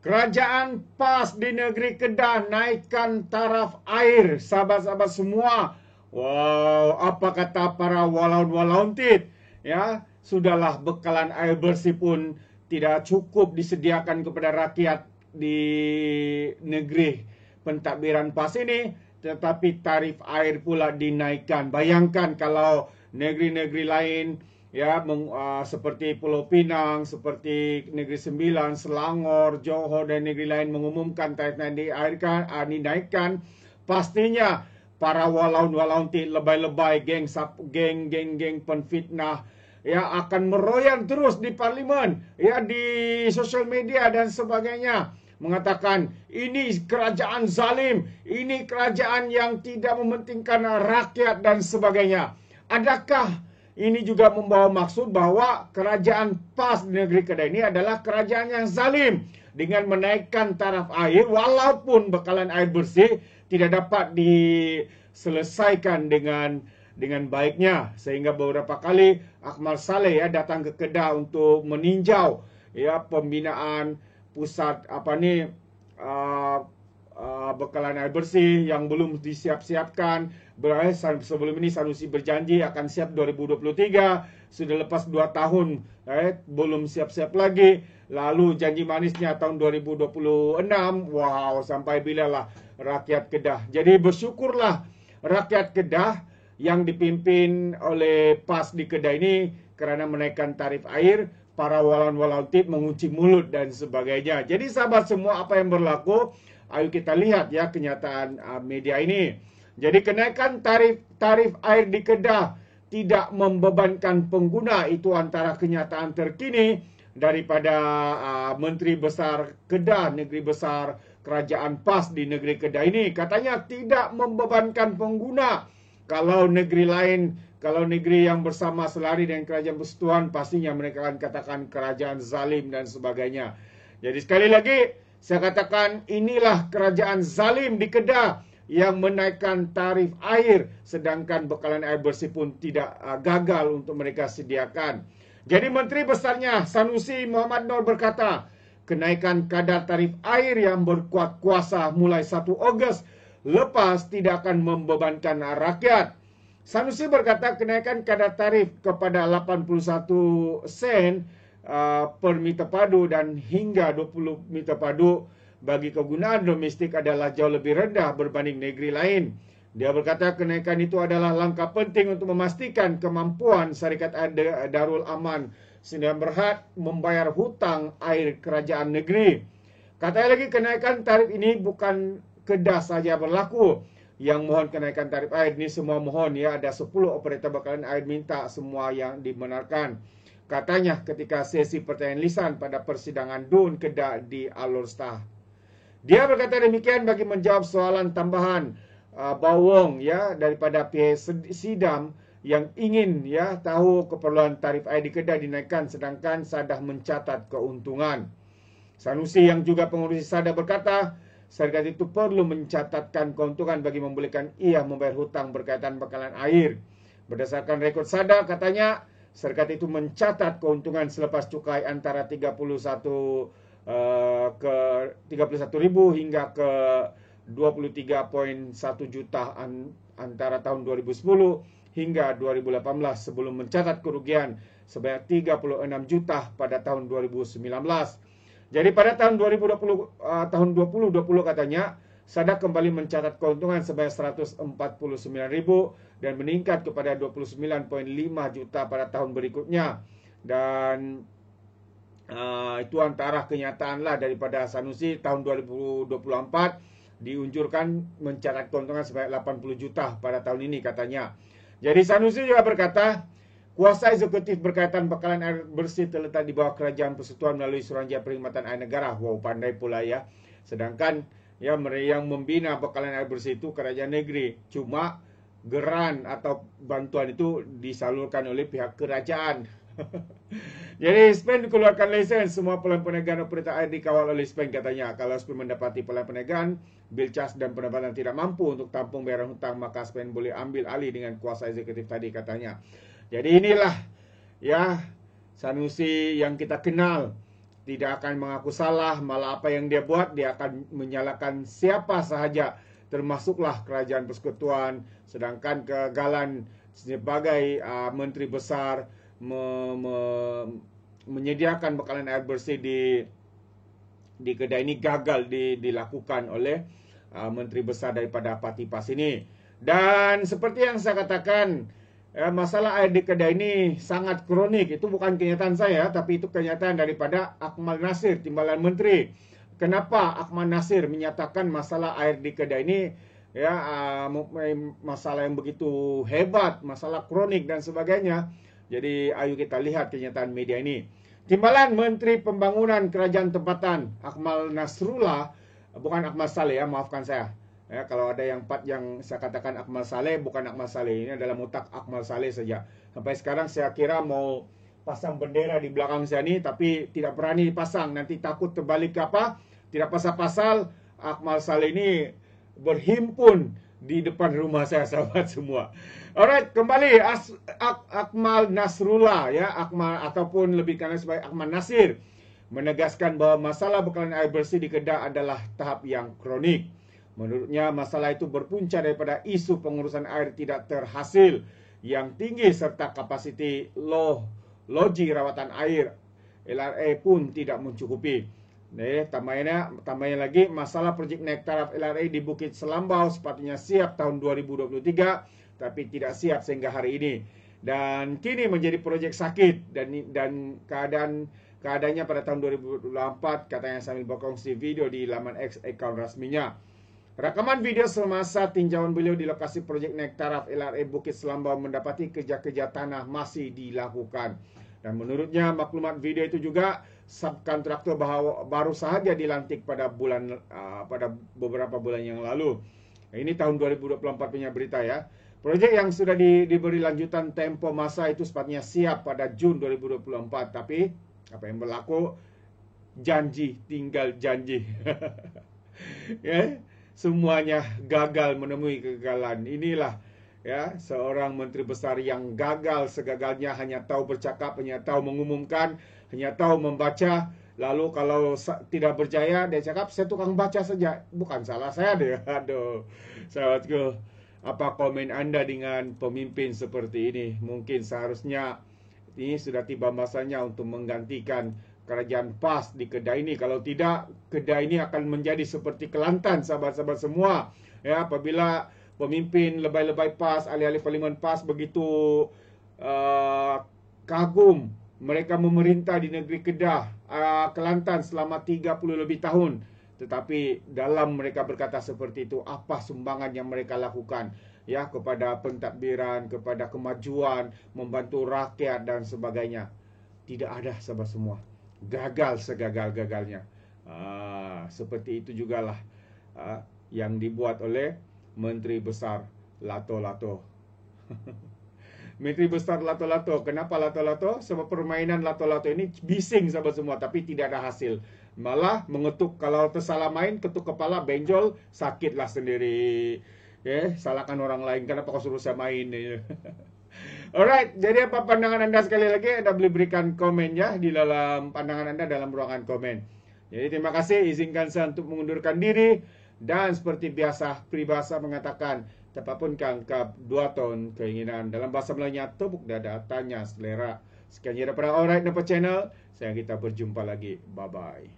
Kerajaan PAS di negeri Kedah naikkan taraf air, sahabat-sahabat semua. Wow, apa kata para walaun-walauntit? Ya, sudahlah bekalan air bersih pun tidak cukup disediakan kepada rakyat di negeri pentadbiran PAS ini, tetapi tarif air pula dinaikkan. Bayangkan kalau negeri-negeri lain ya seperti Pulau Pinang, seperti Negeri Sembilan, Selangor, Johor dan negeri lain mengumumkan tarif dinaikkan, pastinya para walaun-walaun lebay-lebay, geng penfitnah ya akan meroyan terus di parlimen, ya di sosial media dan sebagainya, mengatakan ini kerajaan zalim, ini kerajaan yang tidak mementingkan rakyat dan sebagainya. Adakah ini juga membawa maksud bahwa kerajaan PAS di negeri Kedah ini adalah kerajaan yang zalim dengan menaikkan taraf air walaupun bekalan air bersih tidak dapat diselesaikan dengan baiknya, sehingga beberapa kali Akmal Saleh ya datang ke Kedah untuk meninjau ya pembinaan pusat bekalan air bersih yang belum disiap-siapkan. Sebelum ini Sanusi berjanji akan siap 2023, sudah lepas 2 tahun belum siap-siap lagi. Lalu janji manisnya tahun 2026. Wow, sampai bilalah rakyat Kedah. Jadi bersyukurlah rakyat Kedah yang dipimpin oleh PAS di Kedah ini kerana menaikkan tarif air, para walaun-walaun mengunci mulut dan sebagainya. Jadi sahabat semua, apa yang berlaku? Ayo kita lihat ya kenyataan media ini. Jadi kenaikan tarif air di Kedah tidak membebankan pengguna. Itu antara kenyataan terkini daripada Menteri Besar Kedah, Negeri Besar Kerajaan PAS di negeri Kedah ini. Katanya tidak membebankan pengguna. Kalau negeri lain, kalau negeri yang bersama selari dengan kerajaan persekutuan, pastinya mereka akan katakan kerajaan zalim dan sebagainya. Jadi sekali lagi saya katakan inilah kerajaan zalim di Kedah yang menaikkan tarif air, sedangkan bekalan air bersih pun tidak gagal untuk mereka sediakan. Jadi Menteri Besarnya Sanusi Muhammad Nur berkata, kenaikan kadar tarif air yang berkuat kuasa mulai 1 Ogos lepas tidak akan membebankan rakyat. Sanusi berkata kenaikan kadar tarif kepada 81 sen per meter padu dan hingga 20 meter padu bagi kegunaan domestik adalah jauh lebih rendah berbanding negeri lain. Dia berkata kenaikan itu adalah langkah penting untuk memastikan kemampuan Syarikat Air Darul Aman Sdn Bhd membayar hutang air kerajaan negeri. Katanya lagi kenaikan tarif ini bukan Kedah saja berlaku. Yang mohon kenaikan tarif air ini semua mohon ya, ada 10 operator bekalan air minta semua yang dibenarkan. Katanya ketika sesi pertanyaan lisan pada persidangan DUN Kedah di Alor-Star. Dia berkata demikian bagi menjawab soalan tambahan bawong ya daripada pihak sidang yang ingin ya tahu keperluan tarif air di Kedah dinaikkan sedangkan Sadah mencatat keuntungan. Sanusi yang juga pengurusi Sadah berkata, syarikat itu perlu mencatatkan keuntungan bagi membolehkan ia membayar hutang berkaitan bekalan air. Berdasarkan rekod Sadah, katanya syarikat itu mencatat keuntungan selepas cukai antara 31 ke 31.000 hingga ke 23.1 juta antara tahun 2010 hingga 2018 sebelum mencatat kerugian sebanyak 36 juta pada tahun 2019. Jadi pada tahun 2020 katanya Sadah kembali mencatat keuntungan sebanyak 149.000 dan meningkat kepada 29.5 juta pada tahun berikutnya. Dan itu antara kenyataan lah daripada Sanusi. Tahun 2024 diunjurkan mencatat keuntungan sebanyak 80 juta pada tahun ini katanya. Jadi Sanusi juga berkata, kuasa eksekutif berkaitan bekalan air bersih terletak di bawah Kerajaan Persekutuan melalui Suruhanjaya Perkhidmatan Air Negara. Wow, pandai pula ya. Sedangkan ya yang membina bekalan air bersih itu kerajaan negeri. Cuma geran atau bantuan itu disalurkan oleh pihak kerajaan. Jadi SPEN dikeluarkan lesen, semua pelan perniagaan operator air dikawal oleh SPEN katanya. Kalau SPEN mendapati pelan perniagaan, bil cas dan pendapatan tidak mampu untuk tampung bayaran hutang, maka SPEN boleh ambil alih dengan kuasa eksekutif tadi katanya. Jadi inilah ya Sanusi yang kita kenal, tidak akan mengaku salah, malah apa yang dia buat dia akan menyalahkan siapa sahaja, termasuklah kerajaan persekutuan. Sedangkan kegagalan sebagai menteri besar menyediakan bekalan air bersih di kedai ini gagal dilakukan oleh menteri besar daripada parti PAS ini. Dan seperti yang saya katakan, masalah air di kedai ini sangat kronik. Itu bukan kenyataan saya, tapi itu kenyataan daripada Akmal Nasir, Timbalan Menteri. Kenapa Akmal Nasir menyatakan masalah air di kedai ini masalah yang begitu hebat, masalah kronik dan sebagainya. Jadi ayo kita lihat kenyataan media ini. Timbalan Menteri Pembangunan Kerajaan Tempatan Akmal Nasrullah, bukan Akmal Saleh ya, maafkan saya. Kalau ada yang saya katakan Akmal Saleh, bukan Akmal Saleh. Ini adalah mutak Akmal Saleh saja. Sampai sekarang saya kira mau pasang bendera di belakang saya ni, tapi tidak berani dipasang. Nanti takut terbalik ke apa? Tidak pasal-pasal Akmal Saleh ini berhimpun di depan rumah saya, sahabat semua. Alright, kembali Akmal Nasrullah ya, Akmal ataupun lebih dikenal sebagai Akmal Nasir menegaskan bahawa masalah bekalan air bersih di Kedah adalah tahap yang kronik. Menurutnya masalah itu berpunca daripada isu pengurusan air tidak terhasil yang tinggi serta kapasiti loji rawatan air LRA pun tidak mencukupi. Tambahnya lagi, masalah projek naik taraf LRA di Bukit Selambau sepatutnya siap tahun 2023 tapi tidak siap sehingga hari ini. Dan kini menjadi projek sakit dan keadaannya pada tahun 2024, katanya sambil berkongsi video di laman X account resminya. Rakaman video semasa tinjauan beliau di lokasi projek naik taraf LRA Bukit Selambau mendapati kerja-kerja tanah masih dilakukan. Dan menurutnya maklumat video itu juga subkontraktor baru sahaja dilantik pada beberapa bulan yang lalu. Ini tahun 2024 punya berita ya. Projek yang sudah diberi lanjutan tempo masa itu sepatutnya siap pada Jun 2024. Tapi apa yang berlaku? Janji tinggal janji. Semuanya gagal menemui kegagalan. Inilah ya, seorang menteri besar yang gagal segagalnya, hanya tahu bercakap, hanya tahu mengumumkan, hanya tahu membaca. Lalu kalau tidak berjaya, dia cakap saya tukang baca saja. Bukan salah saya deh. Aduh, sahabatku, apa komen Anda dengan pemimpin seperti ini? Mungkin seharusnya ini sudah tiba masanya untuk menggantikan kerajaan PAS di Kedah ini. Kalau tidak, Kedah ini akan menjadi seperti Kelantan, sahabat-sahabat semua. Ya, apabila pemimpin lebay-lebay PAS, ahli-ahli parlimen PAS begitu kagum mereka memerintah di negeri Kedah, Kelantan selama 30 lebih tahun. Tetapi dalam mereka berkata seperti itu, apa sumbangan yang mereka lakukan ya kepada pentadbiran, kepada kemajuan, membantu rakyat dan sebagainya? Tidak ada, sahabat semua. Gagal segagal-gagalnya. Seperti itu jugalah yang dibuat oleh Menteri Besar Lato-Lato. Menteri Besar Lato-Lato. Kenapa Lato-Lato? Sebab permainan Lato-Lato ini bising sahabat semua, tapi tidak ada hasil. Malah mengetuk, kalau tersalah main, ketuk kepala, benjol, sakitlah sendiri. Salahkan orang lain, kenapa kau suruh saya main? Alright, jadi apa pandangan Anda? Sekali lagi Anda boleh berikan komen ya di dalam pandangan Anda dalam ruangan komen. Jadi terima kasih, izinkan saya untuk mengundurkan diri. Dan seperti biasa, peribahasa mengatakan, tapapun kangkap 2 ton keinginan. Dalam bahasa Melayunya, tepuk dada, tanya selera. Sekian daripada Alright Nampak Channel. Saya kita berjumpa lagi. Bye-bye.